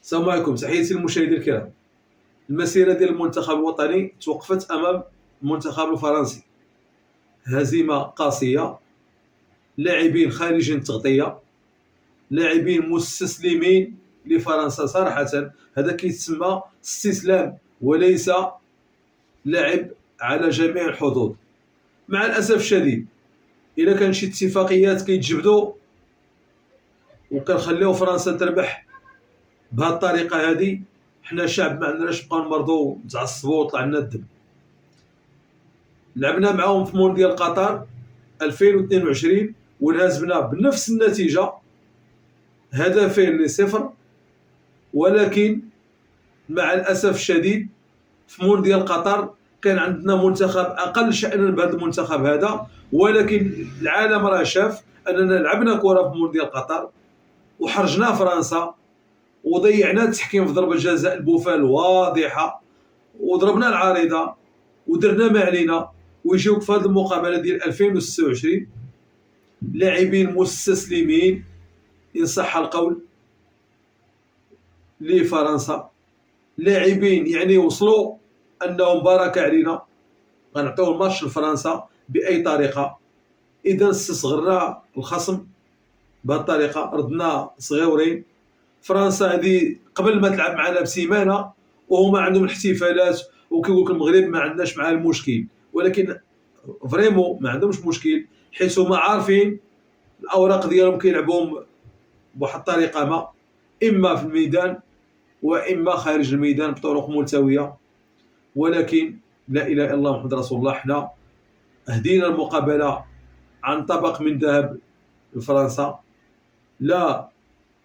السلام عليكم، تحياتي للمشاهدين الكرام. المسيرة ديال المنتخب الوطني توقفت أمام المنتخب الفرنسي، هزيمة قاسية، لاعبين خارجين التغطية، لاعبين مستسلمين لفرنسا صراحة. هذا كيتسمى استسلام وليس لعب على جميع الحدود. مع الأسف الشديد إلا كان شي اتفاقيات كيتجبدوا وكنخليو فرنسا تربح بهذه الطريقه هذه، حنا شعب ما عندناش نبقاو نمرضوا نتعصبوا وطلع لنا الدم. لعبنا معاهم في مونديال قطر 2022 وانهزمنا بنفس النتيجه، هدفين لصفر. ولكن مع الاسف الشديد في مونديال قطر كان عندنا منتخب اقل شأنا بهذا المنتخب هذا، ولكن العالم راه شاف اننا لعبنا كره في مونديال قطر وحرجنا فرنسا وضيعنا التحكيم في ضربة جزاء البوفال واضحة وضربنا العارضة ودرنا ما علينا. ويجيوك في هذه المقابلة ديال 2026 لاعبين مستسلمين إن صح القول لفرنسا، لاعبين يعني وصلوا أنهم بركة علينا، غنعطيو الماتش لفرنسا بأي طريقة. إذا استصغرنا الخصم بهذه الطريقة، ردنا صغيورين. فرنسا هذه قبل ما تلعب معنا بسيمانه وهما عندهم الاحتفالات وكيقول لك المغرب ما عندناش معاه المشكل، ولكن فريمون ما عندهمش مشكل، حيت هما عارفين الاوراق ديالهم كيلعبوهم بواحد الطريقه ما، اما في الميدان واما خارج الميدان بطرق ملتويه. ولكن لا اله الا الله محمد رسول الله، حنا هدينا المقابله عن طبق من ذهب لفرنسا. لا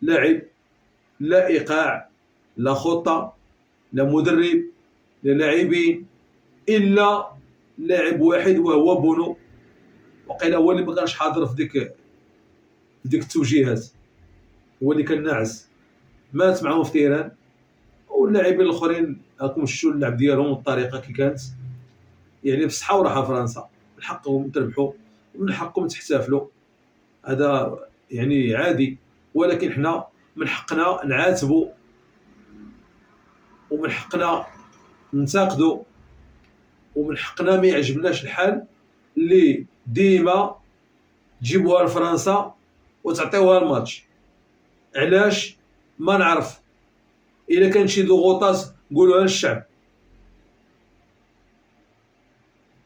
لعب، لا ايقاع، لا خطه، لا مدرب، لا لاعبين، الا لاعب واحد وهو بونو. وقيل هو اللي ما كانش حاضر في ديك التوجيهات، هو اللي كان ناعس، مات معهم في تيران. واللاعبين الاخرين راكم شفتوا اللعب ديالهم والطريقه كي كانت، يعني بصحه وراحه فرنسا. من حقهم تربحوا ومن حقكم تحتفلوا، هذا يعني عادي. ولكن حنا من حقنا نعاتبوا ومن حقنا ننتقدوا ومن حقنا ما يعجبناش الحال اللي ديما تجيبوها لفرنسا وتعطيوها الماتش. علاش؟ ما نعرف. الا كان شي ضغوطات قولوها للشعب،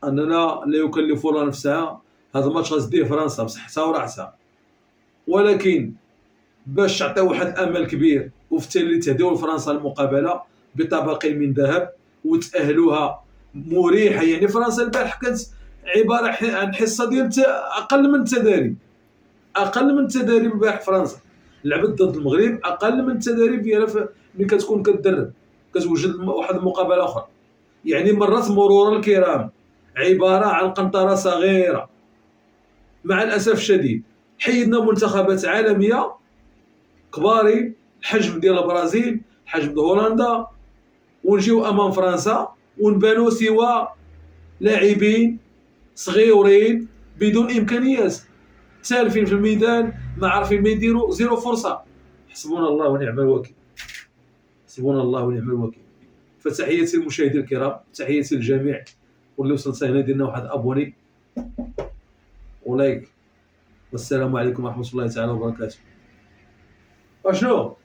اننا لا يكلف الله نفسها. هذا الماتش غتديه فرنسا بصحتها وراحتها، ولكن باش تعطيو واحد الامل كبير وفي التالي تهديو لفرنسا المقابله بطبق من ذهب وتاهلوها مريحه. يعني فرنسا البارح كانت عباره عن حصه ديال اقل من التدريب، اقل من التدريب. البارح فرنسا لعبت ضد المغرب اقل من التدريب ديالها ملي كتكون كتدرب، كتوجد واحد المقابله اخرى. يعني مرات مرور الكرام عباره عن قنطره صغيره. مع الاسف الشديد حيدنا منتخبات عالميه كبارين، الحجم ديال البرازيل، الحجم ديال هولندا، ونجيو امام فرنسا ونبانو سوى لاعبين صغيورين بدون امكانيات، سالفين في الميدان ما عارفين ما يديروا، زيرو فرصه. حسبنا الله ونعم الوكيل، حسبنا الله ونعم الوكيل. فتحياتي للمشاهدين الكرام، تحياتي للجميع، واللي وصلت هنا ديرنا واحد ابوني ولايك. والسلام عليكم ورحمه الله تعالى وبركاته. اشنو